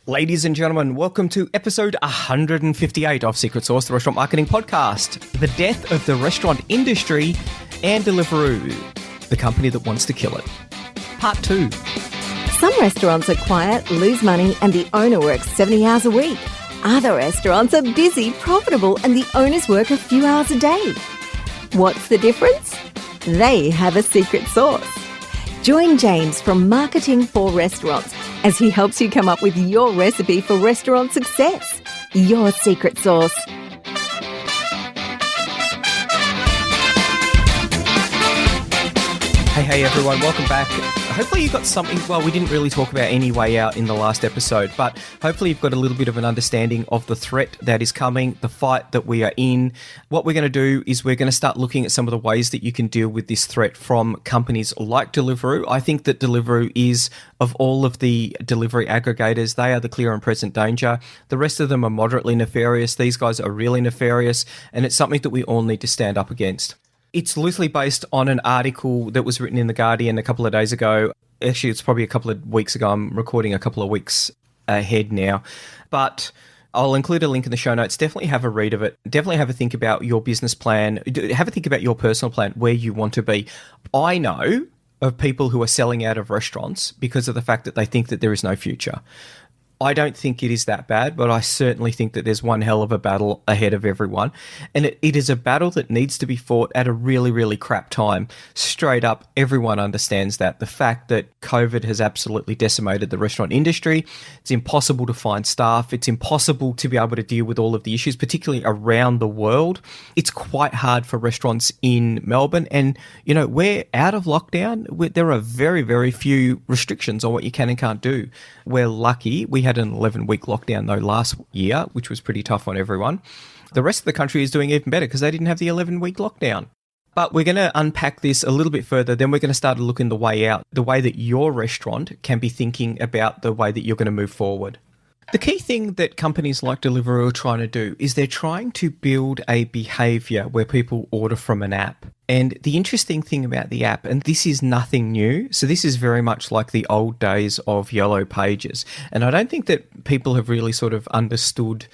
Ladies and gentlemen, welcome to episode 158 of Secret Sauce, the Restaurant Marketing Podcast. The death of the restaurant industry and Deliveroo, the company that wants to kill it. Part 2. Some restaurants are quiet, lose money, and the owner works 70 hours a week. Other restaurants are busy, profitable, and the owners work a few hours a day. What's the difference? They have a secret sauce. Join James from Marketing for Restaurants as he helps you come up with your recipe for restaurant success. Your secret sauce. Hey everyone, welcome back. Hopefully you got something, well, we didn't really talk about any way out in the last episode, but hopefully you've got a little bit of an understanding of the threat that is coming, the fight that we are in. What we're going to do is we're going to start looking at some of the ways that you can deal with this threat from companies like Deliveroo. I think that Deliveroo is, of all of the delivery aggregators, they are the clear and present danger. The rest of them are moderately nefarious. These guys are really nefarious, and it's something that we all need to stand up against. It's loosely based on an article that was written in The Guardian a couple of days ago. Actually, it's probably a couple of weeks ago. I'm recording a couple of weeks ahead now. But I'll include a link in the show notes. Definitely have a read of it. Definitely have a think about your business plan. Have a think about your personal plan, where you want to be. I know of people who are selling out of restaurants because of the fact that they think that there is no future. I don't think it is that bad, but I certainly think that there's one hell of a battle ahead of everyone. And it is a battle that needs to be fought at a really, really crap time. Straight up, everyone understands that. The fact that COVID has absolutely decimated the restaurant industry, it's impossible to find staff. It's impossible to be able to deal with all of the issues, particularly around the world. It's quite hard for restaurants in Melbourne. And, you know, we're out of lockdown. There are very, very few restrictions on what you can and can't do. We're lucky. We had an 11-week lockdown, though, last year, which was pretty tough on everyone. The rest of the country is doing even better because they didn't have the 11-week lockdown. But we're going to unpack this a little bit further. Then we're going to start looking the way out, the way that your restaurant can be thinking about the way that you're going to move forward. The key thing that companies like Deliveroo are trying to do is they're trying to build a behavior where people order from an app. And the interesting thing about the app, and this is nothing new, so this is very much like the old days of Yellow Pages. And I don't think that people have really sort of understood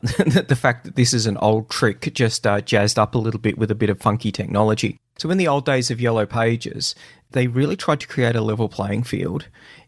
the fact that this is an old trick just jazzed up a little bit with a bit of funky technology. So in the old days of Yellow Pages, they really tried to create a level playing field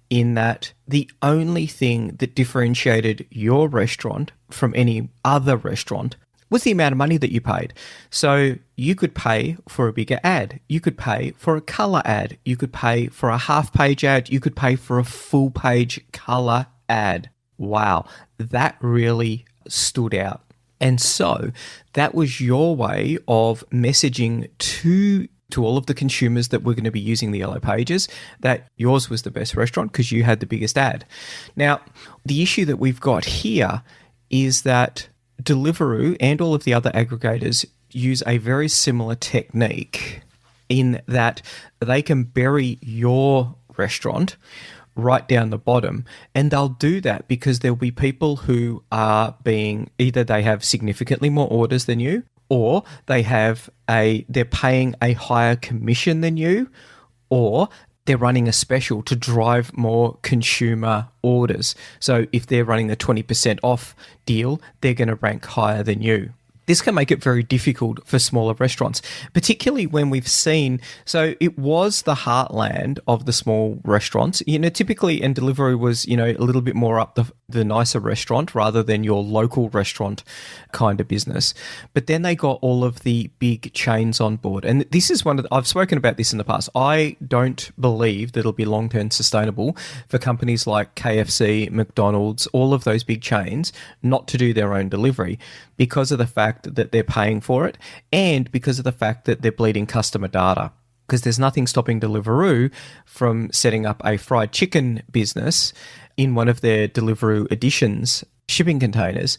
in that the only thing that differentiated your restaurant from any other restaurant was the amount of money that you paid. So you could pay for a bigger ad. You could pay for a color ad. You could pay for a half-page ad. You could pay for a full-page color ad. Wow, that really stood out. And so that was your way of messaging to all of the consumers that were going to be using the Yellow Pages that yours was the best restaurant because you had the biggest ad. Now, the issue that we've got here is that Deliveroo and all of the other aggregators use a very similar technique in that they can bury your restaurant right down the bottom. And they'll do that because there'll be people who are either they have significantly more orders than you, or they're paying a higher commission than you, or they're running a special to drive more consumer orders. So if they're running the 20% off deal, they're going to rank higher than you. This can make it very difficult for smaller restaurants, particularly when we've seen, so it was the heartland of the small restaurants. You know, typically, and Deliveroo was, you know, a little bit more up the nicer restaurant rather than your local restaurant kind of business. But then they got all of the big chains on board. And this is I've spoken about this in the past. I don't believe that it'll be long-term sustainable for companies like KFC, McDonald's, all of those big chains not to do their own delivery because of the fact that they're paying for it and because of the fact that they're bleeding customer data. Because there's nothing stopping Deliveroo from setting up a fried chicken business in one of their Deliveroo Editions shipping containers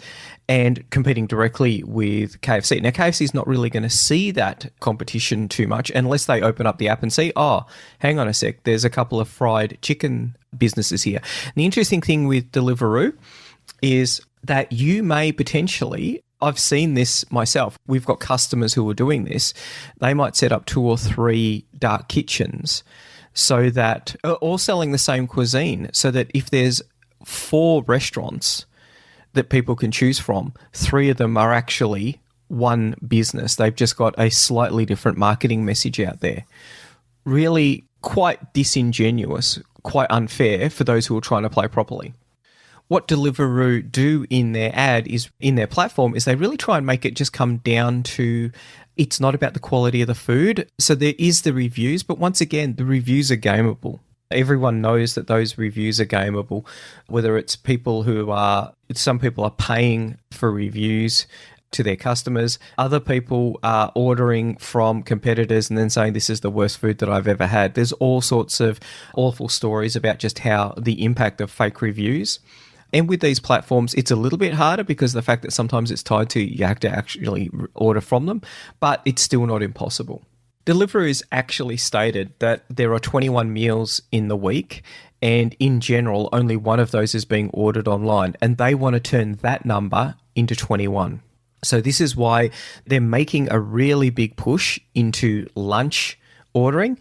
and competing directly with KFC. Now, KFC is not really going to see that competition too much unless they open up the app and see, oh, hang on a sec, there's a couple of fried chicken businesses here. And the interesting thing with Deliveroo is that you may potentially, I've seen this myself, we've got customers who are doing this, they might set up 2 or 3 dark kitchens so that, all selling the same cuisine, so that if there's 4 restaurants that people can choose from. 3 of them are actually one business. They've just got a slightly different marketing message out there. Really quite disingenuous, quite unfair for those who are trying to play properly. What Deliveroo do in their ad is, in their platform, is they really try and make it just come down to, it's not about the quality of the food. So there is the reviews, but once again, the reviews are gameable. Everyone knows that those reviews are gameable, whether it's some people are paying for reviews to their customers. Other people are ordering from competitors and then saying, this is the worst food that I've ever had. There's all sorts of awful stories about just how the impact of fake reviews. And with these platforms, it's a little bit harder because of the fact that sometimes it's tied to you have to actually order from them, but it's still not impossible. Deliveroo has actually stated that there are 21 meals in the week, and in general, only one of those is being ordered online, and they want to turn that number into 21. So this is why they're making a really big push into lunch ordering,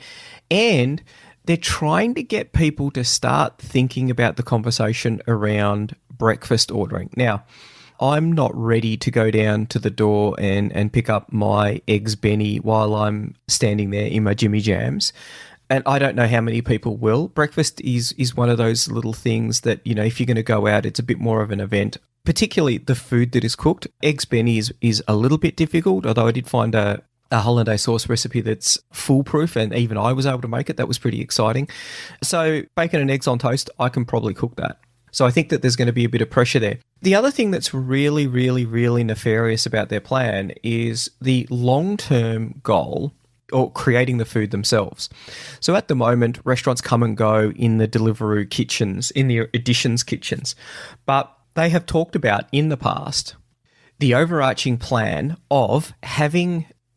and they're trying to get people to start thinking about the conversation around breakfast ordering. Now, I'm not ready to go down to the door and pick up my eggs Benny while I'm standing there in my Jimmy Jams. And I don't know how many people will. Breakfast is one of those little things that, if you're going to go out, it's a bit more of an event, particularly the food that is cooked. Eggs Benny is a little bit difficult, although I did find a hollandaise sauce recipe that's foolproof, and even I was able to make it. That was pretty exciting. So bacon and eggs on toast, I can probably cook that. So I think that there's going to be a bit of pressure there. The other thing that's really, really, really nefarious about their plan is the long-term goal, or creating the food themselves. So at the moment, restaurants come and go in the Deliveroo kitchens, in the Editions kitchens. But they have talked about in the past the overarching plan of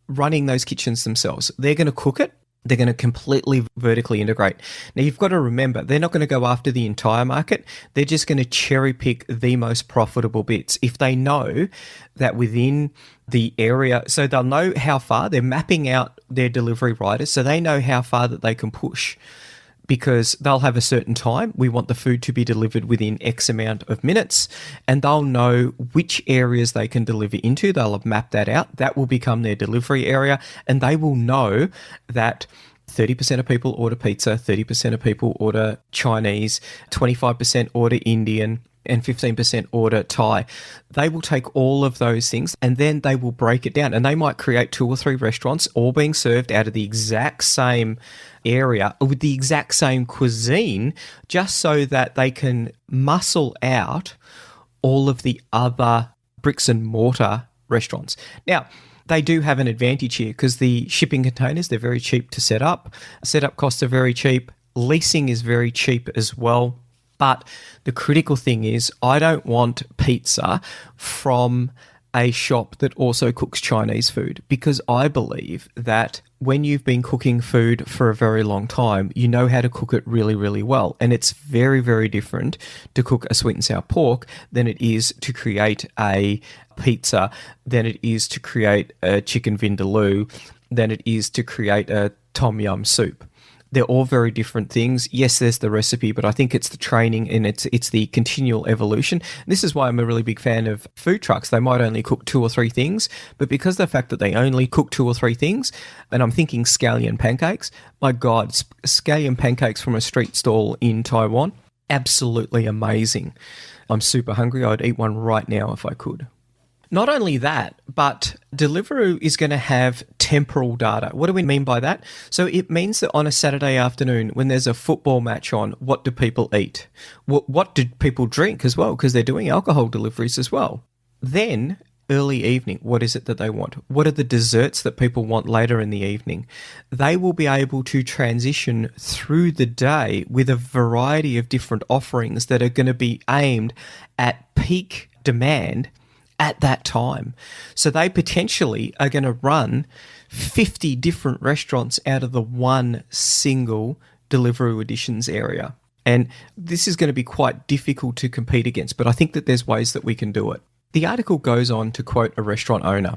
running those kitchens themselves. They're going to cook it. They're going to completely vertically integrate. Now, you've got to remember, they're not going to go after the entire market. They're just going to cherry pick the most profitable bits. If they know that within the area, so they'll know how far, they're mapping out their delivery riders, so they know how far that they can push, because they'll have a certain time. We want the food to be delivered within X amount of minutes, and they'll know which areas they can deliver into. They'll have mapped that out. That will become their delivery area, and they will know that 30% of people order pizza, 30% of people order Chinese, 25% order Indian, and 15% order Thai. They will take all of those things and then they will break it down, and they might create 2 or 3 restaurants all being served out of the exact same area with the exact same cuisine, just so that they can muscle out all of the other bricks and mortar restaurants. Now, they do have an advantage here because the shipping containers, they're very cheap to set up. Setup costs are very cheap. Leasing is very cheap as well. But the critical thing is, I don't want pizza from a shop that also cooks Chinese food, because I believe that when you've been cooking food for a very long time, you know how to cook it really, really well. And it's very, very different to cook a sweet and sour pork than it is to create a pizza, than it is to create a chicken vindaloo, than it is to create a tom yum soup. They're all very different things. Yes, there's the recipe, but I think it's the training and it's the continual evolution. This is why I'm a really big fan of food trucks. They might only cook 2 or 3 things, but because of the fact that they only cook 2 or 3 things, and I'm thinking scallion pancakes, my God, scallion pancakes from a street stall in Taiwan, absolutely amazing. I'm super hungry. I'd eat one right now if I could. Not only that, but Deliveroo is going to have temporal data. What do we mean by that? So it means that on a Saturday afternoon, when there's a football match on, what do people eat? What do people drink as well? Because they're doing alcohol deliveries as well. Then, early evening, what is it that they want? What are the desserts that people want later in the evening? They will be able to transition through the day with a variety of different offerings that are going to be aimed at peak demand at that time. So they potentially are going to run 50 different restaurants out of the one single Deliveroo Editions area. And this is going to be quite difficult to compete against, but I think that there's ways that we can do it. The article goes on to quote a restaurant owner.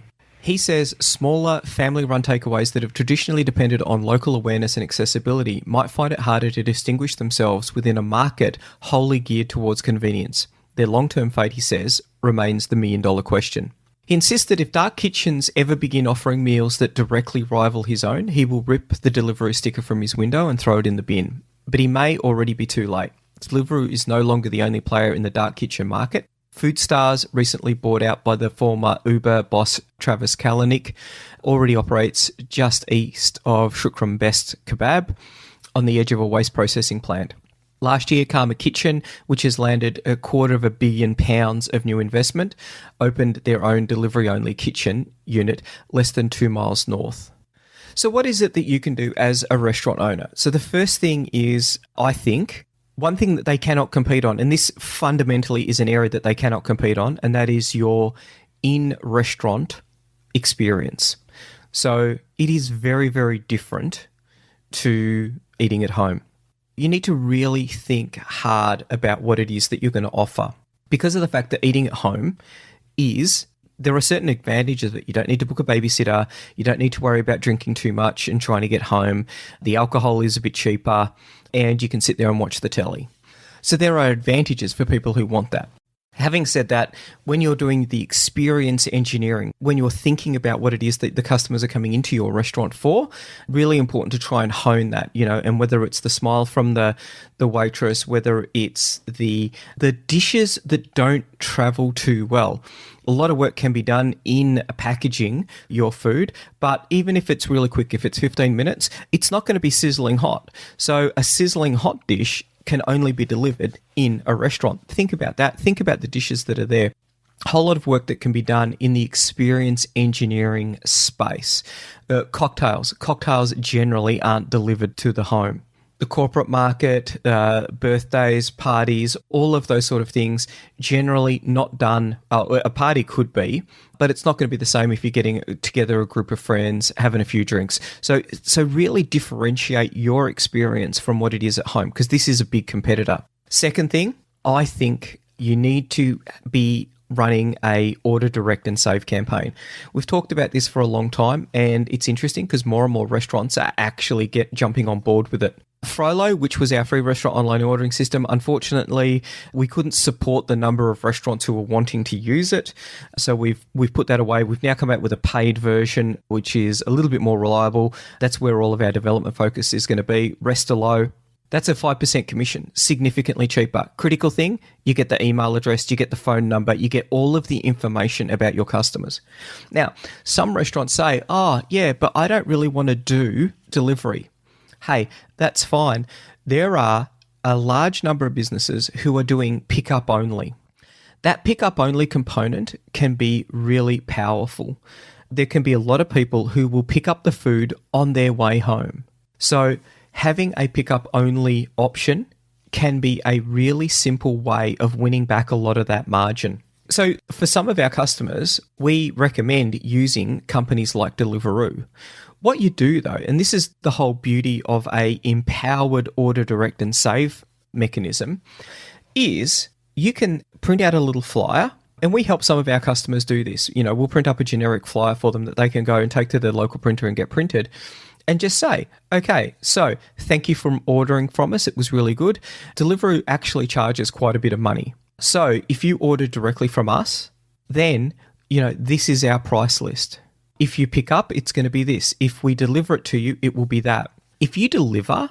He says smaller family-run takeaways that have traditionally depended on local awareness and accessibility might find it harder to distinguish themselves within a market wholly geared towards convenience. Their long-term fate, he says, remains the million-dollar question. He insists that if dark kitchens ever begin offering meals that directly rival his own, he will rip the Deliveroo sticker from his window and throw it in the bin. But he may already be too late. Deliveroo is no longer the only player in the dark kitchen market. Foodstars, recently bought out by the former Uber boss Travis Kalanick, already operates just east of Shukram Best Kebab on the edge of a waste processing plant. Last year, Karma Kitchen, which has landed £250 million of new investment, opened their own delivery-only kitchen unit less than 2 miles north. So what is it that you can do as a restaurant owner? So the first thing is, I think, one thing that they cannot compete on, and this fundamentally is an area that they cannot compete on, and that is your in-restaurant experience. So it is very, very different to eating at home. You need to really think hard about what it is that you're going to offer. Because of the fact that eating at home there are certain advantages that you don't need to book a babysitter, you don't need to worry about drinking too much and trying to get home, the alcohol is a bit cheaper, and you can sit there and watch the telly. So there are advantages for people who want that. Having said that, when you're doing the experience engineering, when you're thinking about what it is that the customers are coming into your restaurant for, really important to try and hone that, and whether it's the smile from the waitress, whether it's the dishes that don't travel too well. A lot of work can be done in packaging your food, but even if it's really quick, if it's 15 minutes, it's not going to be sizzling hot. So a sizzling hot dish can only be delivered in a restaurant. Think about that. Think about the dishes that are there. A whole lot of work that can be done in the experience engineering space. Cocktails generally aren't delivered to the home. The corporate market, birthdays, parties, all of those sort of things, generally not done. A party could be, but it's not going to be the same if you're getting together a group of friends, having a few drinks. So really differentiate your experience from what it is at home, because this is a big competitor. Second thing, I think you need to be running a order, direct and save campaign. We've talked about this for a long time, and it's interesting because more and more restaurants are actually jumping on board with it. Frollo, which was our free restaurant online ordering system, unfortunately, we couldn't support the number of restaurants who were wanting to use it. So we've put that away. We've now come out with a paid version, which is a little bit more reliable. That's where all of our development focus is going to be. Restalo, that's a 5% commission, significantly cheaper. Critical thing, you get the email address, you get the phone number, you get all of the information about your customers. Now, some restaurants say, oh, yeah, but I don't really want to do delivery. Hey, that's fine. There are a large number of businesses who are doing pickup only. That pickup only component can be really powerful. There can be a lot of people who will pick up the food on their way home. So having a pickup only option can be a really simple way of winning back a lot of that margin. So for some of our customers, we recommend using companies like Deliveroo. What you do though, and this is the whole beauty of a empowered order, direct and save mechanism, is you can print out a little flyer, and we help some of our customers do this. We'll print up a generic flyer for them that they can go and take to their local printer and get printed. And just say, okay, so thank you for ordering from us. It was really good. Deliveroo actually charges quite a bit of money. So if you order directly from us, then, this is our price list. If you pick up, it's going to be this. If we deliver it to you, it will be that. If you deliver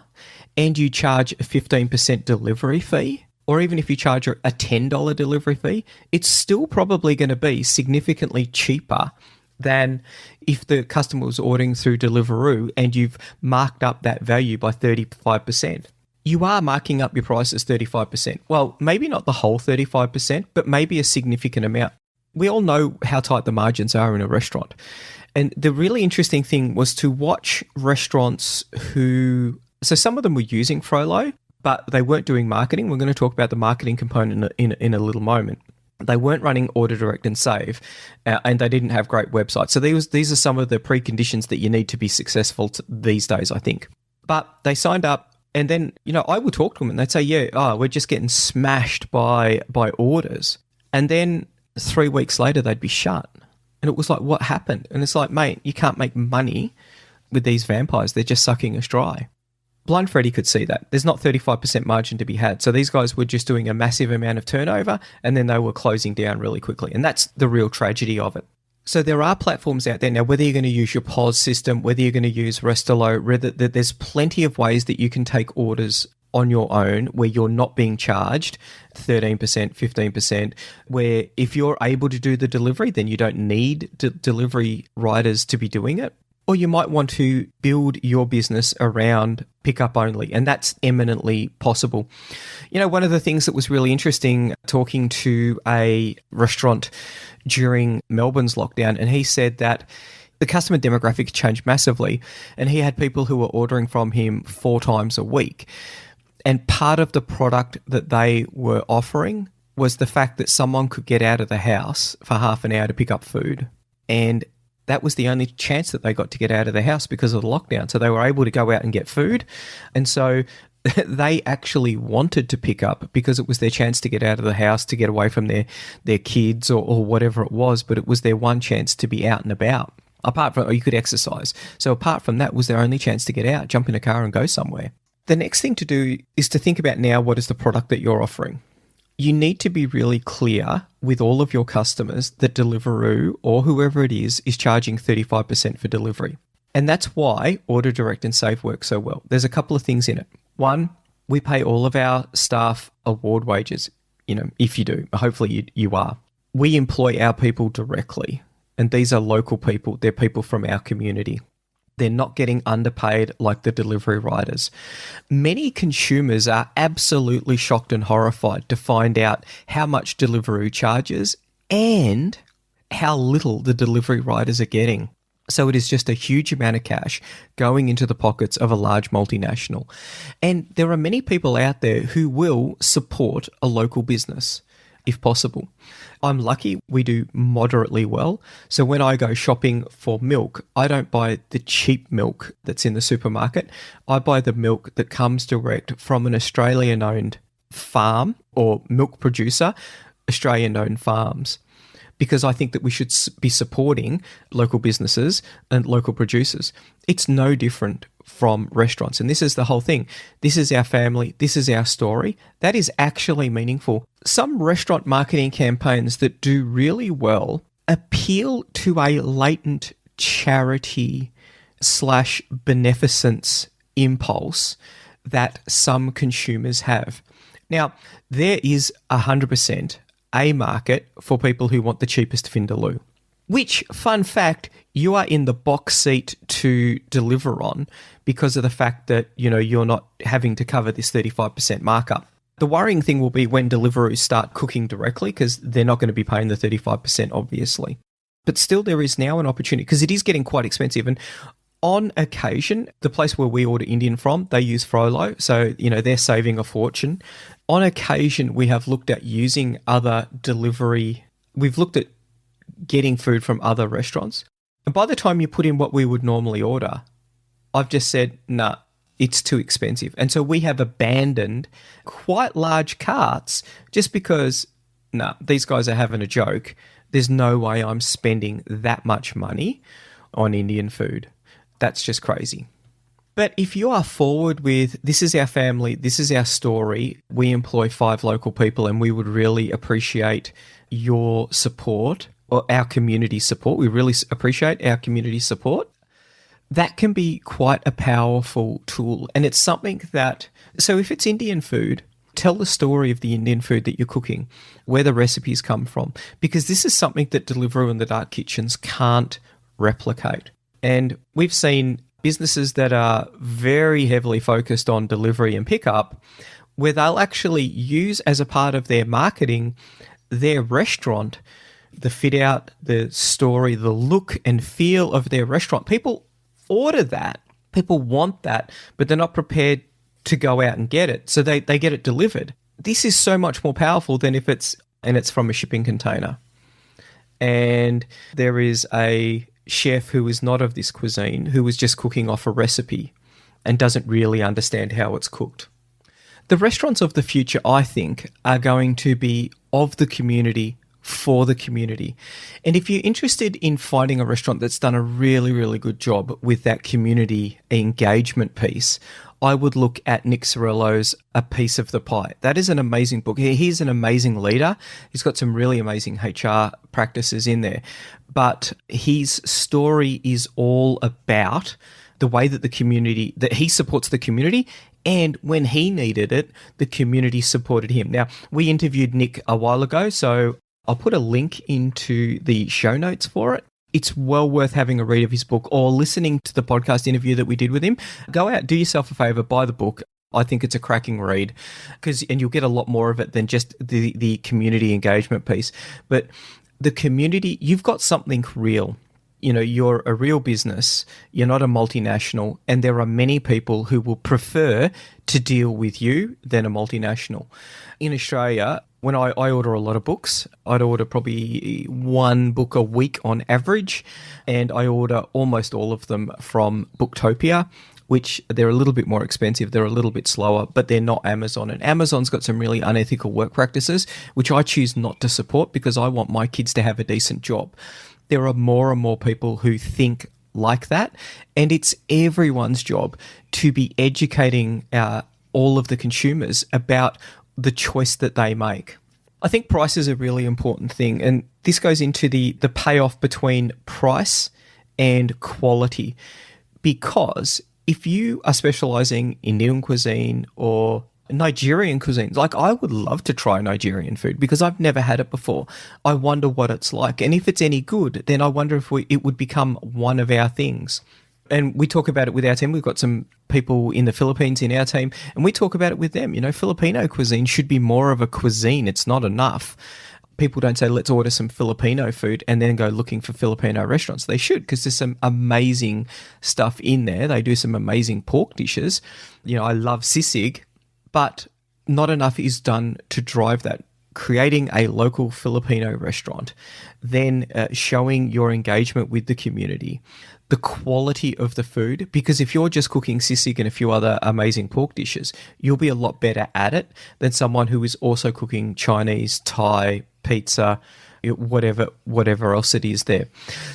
and you charge a 15% delivery fee, or even if you charge a $10 delivery fee, it's still probably going to be significantly cheaper than if the customer was ordering through Deliveroo and you've marked up that value by 35%. You are marking up your prices 35%. Well, maybe not the whole 35%, but maybe a significant amount. We all know how tight the margins are in a restaurant. And the really interesting thing was to watch restaurants so some of them were using Frollo, but they weren't doing marketing. We're going to talk about the marketing component in a little moment. They weren't running order, direct and save, and they didn't have great websites. So these are some of the preconditions that you need to be successful these days, I think. But they signed up, and then, I would talk to them and they'd say, we're just getting smashed by orders. And then 3 weeks later, they'd be shut. And it was like, what happened? And it's like, mate, you can't make money with these vampires. They're just sucking us dry. Blind Freddy could see that. There's not 35% margin to be had. So these guys were just doing a massive amount of turnover and then they were closing down really quickly. And that's the real tragedy of it. So there are platforms out there now, whether you're going to use your POS system, whether you're going to use Restolo, there's plenty of ways that you can take orders on your own where you're not being charged 13%, 15%, where if you're able to do the delivery, then you don't need delivery riders to be doing it. Or you might want to build your business around pickup only, and that's eminently possible. You know, one of the things that was really interesting talking to a restaurant during Melbourne's lockdown, and he said that the customer demographic changed massively, and he had people who were ordering from him 4 times a week. And part of the product that they were offering was the fact that someone could get out of the house for half an hour to pick up food. And that was the only chance that they got to get out of the house because of the lockdown. So they were able to go out and get food. And so they actually wanted to pick up because it was their chance to get out of the house, to get away from their kids or whatever it was. But it was their one chance to be out and about. Apart from, or you could exercise. So apart from that was their only chance to get out, jump in a car and go somewhere. The next thing to do is to think about now, what is the product that you're offering? You need to be really clear with all of your customers that Deliveroo or whoever it is charging 35% for delivery. And that's why Order Direct and Save work so well. There's a couple of things in it. One, we pay all of our staff award wages, if you do. Hopefully you are. We employ our people directly, and these are local people. They're people from our community. They're not getting underpaid like the delivery riders. Many consumers are absolutely shocked and horrified to find out how much Deliveroo charges and how little the delivery riders are getting. So it is just a huge amount of cash going into the pockets of a large multinational. And there are many people out there who will support a local business if possible. I'm lucky we do moderately well. So when I go shopping for milk, I don't buy the cheap milk that's in the supermarket. I buy the milk that comes direct from an Australian-owned farm or milk producer, Australian-owned farms, because I think that we should be supporting local businesses and local producers. It's no different from restaurants. And this is the whole thing. This is our family. This is our story. That is actually meaningful. Some restaurant marketing campaigns that do really well appeal to a latent charity / beneficence impulse that some consumers have. Now, there is 100% a market for people who want the cheapest Vindaloo, which, fun fact, you are in the box seat to deliver on because of the fact that, you're not having to cover this 35% markup. The worrying thing will be when Deliveroo start cooking directly, because they're not going to be paying the 35%, obviously. But still, there is now an opportunity because it is getting quite expensive. And on occasion, the place where we order Indian from, they use Frollo. So, they're saving a fortune. On occasion, we have looked at using other delivery. We've looked at getting food from other restaurants. And by the time you put in what we would normally order, I've just said, nah, it's too expensive. And so we have abandoned quite large carts just because, nah, these guys are having a joke. There's no way I'm spending that much money on Indian food. That's just crazy. But if you are forward with, this is our family, this is our story, we employ 5 local people and we would really appreciate your support or our community support. We really appreciate our community support. That can be quite a powerful tool. And it's something that, so if it's Indian food, tell the story of the Indian food that you're cooking, where the recipes come from, because this is something that Deliveroo and the dark kitchens can't replicate. And we've seen businesses that are very heavily focused on delivery and pickup, where they'll actually use as a part of their marketing their restaurant, the fit out, the story, the look and feel of their restaurant. People order that, people want that, but they're not prepared to go out and get it. So they get it delivered. This is so much more powerful than if it's from a shipping container. And there is a chef who is not of this cuisine, who is just cooking off a recipe and doesn't really understand how it's cooked. The restaurants of the future, I think, are going to be of the community, for the community. And if you're interested in finding a restaurant that's done a really, really good job with that community engagement piece, I would look at Nick Cirillo's A Piece of the Pie. That is an amazing book. He's an amazing leader. He's got some really amazing HR practices in there. But his story is all about the way that that he supports the community, and when he needed it, the community supported him. Now, we interviewed Nick a while ago, so I'll put a link into the show notes for it. It's well worth having a read of his book or listening to the podcast interview that we did with him. Go out, do yourself a favor, buy the book. I think it's a cracking read and you'll get a lot more of it than just the community engagement piece. But the community, you've got something real. You know, you're a real business, you're not a multinational, and there are many people who will prefer to deal with you than a multinational. In Australia, when I order a lot of books, I'd order probably one book a week on average, and I order almost all of them from Booktopia, which they're a little bit more expensive, they're a little bit slower, but they're not Amazon. And Amazon's got some really unethical work practices, which I choose not to support because I want my kids to have a decent job. There are more and more people who think like that, and it's everyone's job to be educating all of the consumers about the choice that they make. I think price is a really important thing, and this goes into the payoff between price and quality, because if you are specializing in Indian cuisine or Nigerian cuisines, like I would love to try Nigerian food because I've never had it before. I wonder what it's like, and if it's any good, then I wonder if it would become one of our things. And we talk about it with our team. We've got some people in the Philippines in our team, and we talk about it with them. You know, Filipino cuisine should be more of a cuisine. It's not enough. People don't say, let's order some Filipino food and then go looking for Filipino restaurants. They should, because there's some amazing stuff in there. They do some amazing pork dishes. You know, I love sisig, but not enough is done to drive that. Creating a local Filipino restaurant, then showing your engagement with the community, the quality of the food, because if you're just cooking sisig and a few other amazing pork dishes, you'll be a lot better at it than someone who is also cooking Chinese, Thai, pizza, whatever else it is there.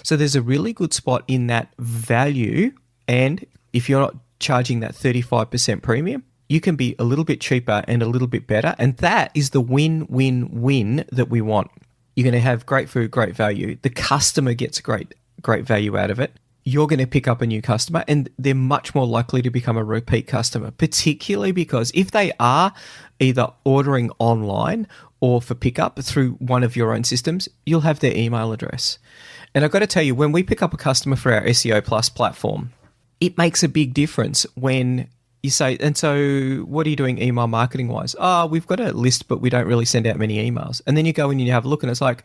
So there's a really good spot in that value, and if you're not charging that 35% premium, you can be a little bit cheaper and a little bit better. And that is the win-win-win that we want. You're going to have great food, great value. The customer gets great value out of it. You're going to pick up a new customer, and they're much more likely to become a repeat customer, particularly because if they are either ordering online or for pickup through one of your own systems, you'll have their email address. And I've got to tell you, when we pick up a customer for our SEO Plus platform, it makes a big difference when you say, and so what are you doing email marketing wise? Oh, we've got a list, but we don't really send out many emails. And then you go in and you have a look and it's like,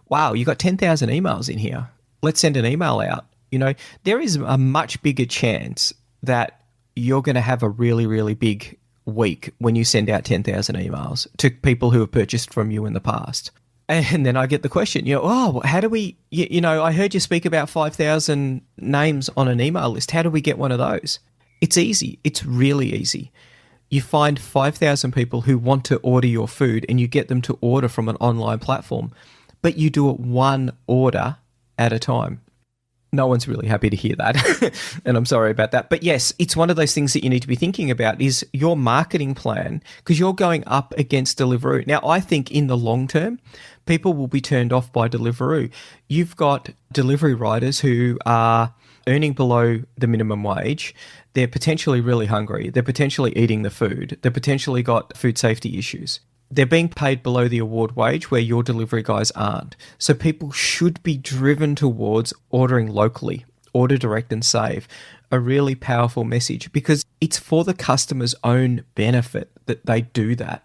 wow, you got 10,000 emails in here. Let's send an email out. You know, there is a much bigger chance that you're going to have a really, really big week when you send out 10,000 emails to people who have purchased from you in the past. And then I get the question, how do we, I heard you speak about 5,000 names on an email list. How do we get one of those? It's easy. It's really easy. You find 5,000 people who want to order your food and you get them to order from an online platform, but you do it one order at a time. No one's really happy to hear that, and I'm sorry about that. But yes, it's one of those things that you need to be thinking about is your marketing plan, because you're going up against Deliveroo. Now, I think in the long term, people will be turned off by Deliveroo. You've got delivery riders who are earning below the minimum wage. They're potentially really hungry. They're potentially eating the food. They've potentially got food safety issues. They're being paid below the award wage where your delivery guys aren't. So people should be driven towards ordering locally, order direct and save. A really powerful message, because it's for the customer's own benefit that they do that.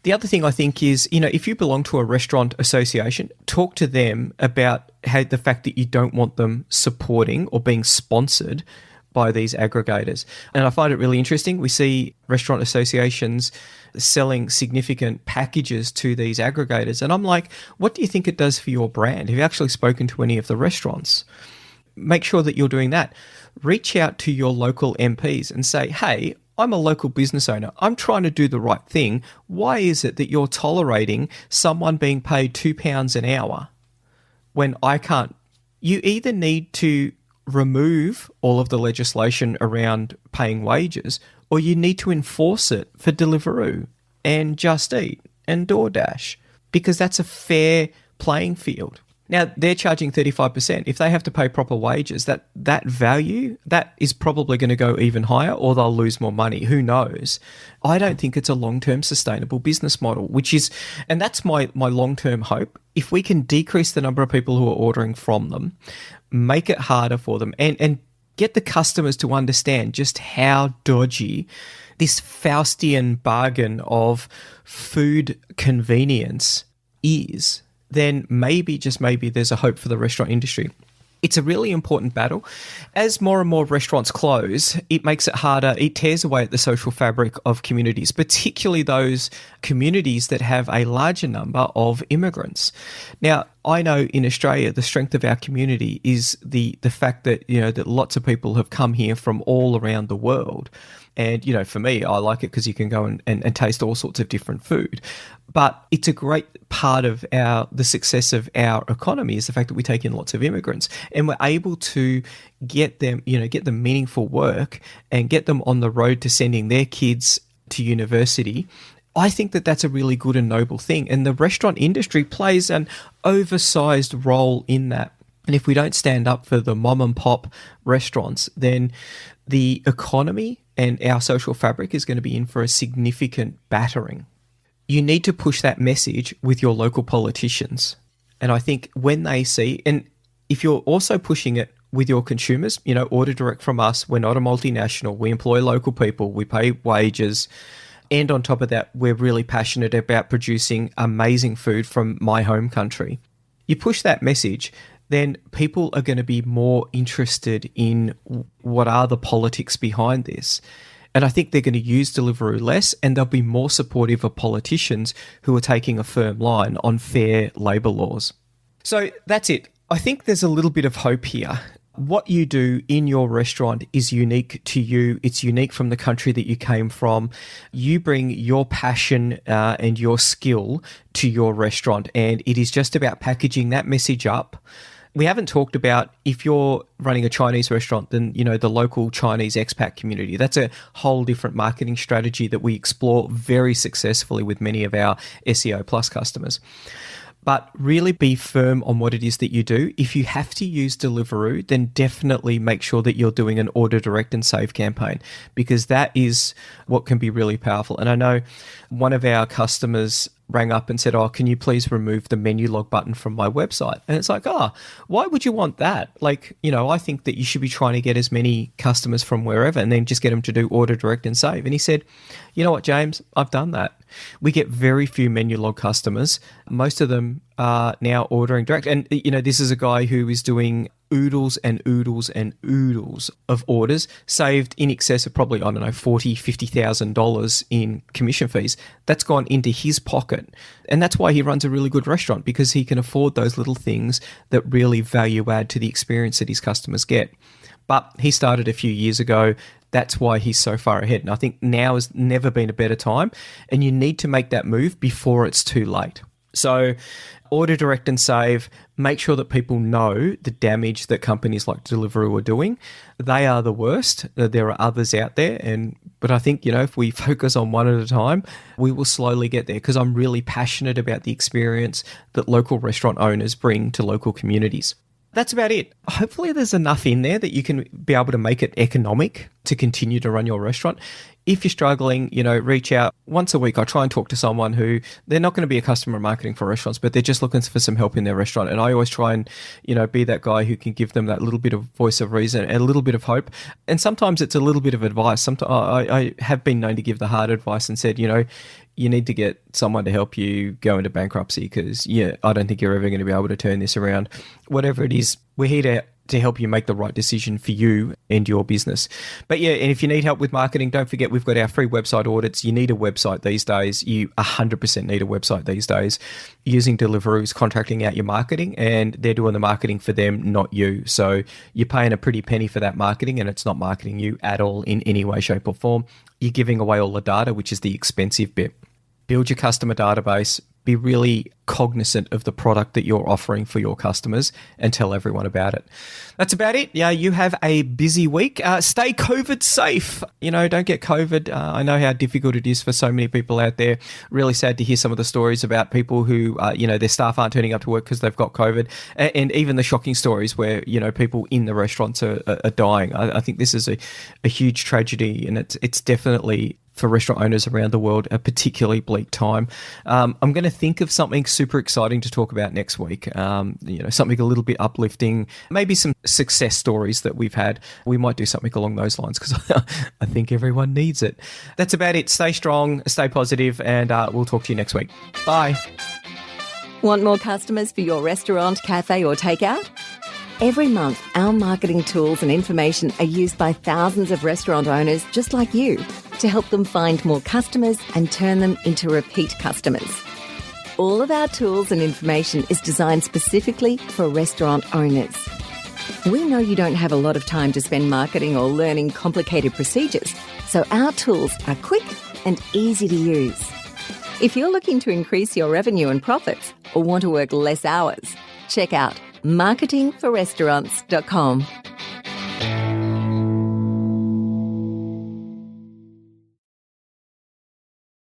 The other thing I think is, if you belong to a restaurant association, talk to them about the fact that you don't want them supporting or being sponsored by these aggregators. And I find it really interesting. We see restaurant associations selling significant packages to these aggregators. And I'm like, what do you think it does for your brand? Have you actually spoken to any of the restaurants? Make sure that you're doing that. Reach out to your local MPs and say, hey, I'm a local business owner. I'm trying to do the right thing. Why is it that you're tolerating someone being paid £2 an hour when I can't? You either need to remove all of the legislation around paying wages, or you need to enforce it for Deliveroo and Just Eat and DoorDash, because that's a fair playing field. Now, they're charging 35%. If they have to pay proper wages, that value, that is probably going to go even higher, or they'll lose more money. Who knows? I don't think it's a long-term sustainable business model, and that's my long-term hope. If we can decrease the number of people who are ordering from them, make it harder for them, and get the customers to understand just how dodgy this Faustian bargain of food convenience is, then maybe, just maybe, there's a hope for the restaurant industry. It's a really important battle. As more and more restaurants close, it makes it harder. It tears away at the social fabric of communities, particularly those communities that have a larger number of immigrants. Now, I know in Australia, the strength of our community is the fact that, that lots of people have come here from all around the world. And, for me, I like it because you can go and taste all sorts of different food. But it's a great part of the success of our economy is the fact that we take in lots of immigrants, and we're able to get them meaningful work and get them on the road to sending their kids to university. I think that that's a really good and noble thing. And the restaurant industry plays an oversized role in that. And if we don't stand up for the mom and pop restaurants, then the economy and our social fabric is going to be in for a significant battering. You need to push that message with your local politicians. And I think when they see, and if you're also pushing it with your consumers, order direct from us. We're not a multinational. We employ local people. We pay wages. And on top of that, we're really passionate about producing amazing food from my home country. You push that message, then people are going to be more interested in what are the politics behind this. And I think they're going to use Deliveroo less, and they'll be more supportive of politicians who are taking a firm line on fair labour laws. So that's it. I think there's a little bit of hope here. What you do in your restaurant is unique to you. It's unique from the country that you came from. You bring your passion and your skill to your restaurant, and it is just about packaging that message up. We haven't talked about, if you're running a Chinese restaurant, then, the local Chinese expat community. That's a whole different marketing strategy that we explore very successfully with many of our SEO Plus customers. But really be firm on what it is that you do. If you have to use Deliveroo, then definitely make sure that you're doing an order direct and save campaign, because that is what can be really powerful. And I know one of our customers rang up and said, "Oh, can you please remove the menu log button from my website?" And it's like, why would you want that? I think that you should be trying to get as many customers from wherever and then just get them to do order direct and save. And he said, "You know what, James, I've done that. We get very few menu log customers. Most of them are now ordering direct." And, this is a guy who is doing oodles and oodles and oodles of orders, saved in excess of probably, $40,000, $50,000 in commission fees. That's gone into his pocket. And that's why he runs a really good restaurant, because he can afford those little things that really value add to the experience that his customers get. But he started a few years ago. That's why he's so far ahead. And I think now has never been a better time. And you need to make that move before it's too late. So order direct and save. Make sure that people know the damage that companies like Deliveroo are doing. They are the worst. There are others out there. But I think, if we focus on one at a time, we will slowly get there, because I'm really passionate about the experience that local restaurant owners bring to local communities. That's about it. Hopefully there's enough in there that you can be able to make it economic to continue to run your restaurant. If you're struggling, reach out once a week. I try and talk to someone who, they're not going to be a customer marketing for restaurants, but they're just looking for some help in their restaurant. And I always try and, be that guy who can give them that little bit of voice of reason and a little bit of hope. And sometimes it's a little bit of advice. Sometimes I have been known to give the hard advice and said, you need to get someone to help you go into bankruptcy, because, I don't think you're ever going to be able to turn this around. Whatever it is, we're here to to help you make the right decision for you and your business. But yeah, and if you need help with marketing, don't forget we've got our free website audits. You need a website these days. You 100% need a website these days. Using Deliveroo is contracting out your marketing, and they're doing the marketing for them, not you. So you're paying a pretty penny for that marketing, and it's not marketing you at all in any way, shape or form. You're giving away all the data, which is the expensive bit. Build your customer database. Be really cognizant of the product that you're offering for your customers and tell everyone about it. That's about it. Yeah, you have a busy week. Stay COVID safe. Don't get COVID. I know how difficult it is for so many people out there. Really sad to hear some of the stories about people who, their staff aren't turning up to work because they've got COVID. And even the shocking stories where, people in the restaurants are dying. I think this is a huge tragedy, and it's definitely, for restaurant owners around the world, a particularly bleak time. I'm going to think of something super exciting to talk about next week. Something a little bit uplifting, maybe some success stories that we've had. We might do something along those lines because I think everyone needs it. That's about it. Stay strong, stay positive, and we'll talk to you next week. Bye. Want more customers for your restaurant, cafe or takeout? Every month, our marketing tools and information are used by thousands of restaurant owners just like you to help them find more customers and turn them into repeat customers. All of our tools and information is designed specifically for restaurant owners. We know you don't have a lot of time to spend marketing or learning complicated procedures, so our tools are quick and easy to use. If you're looking to increase your revenue and profits or want to work less hours, check out marketingforrestaurants.com.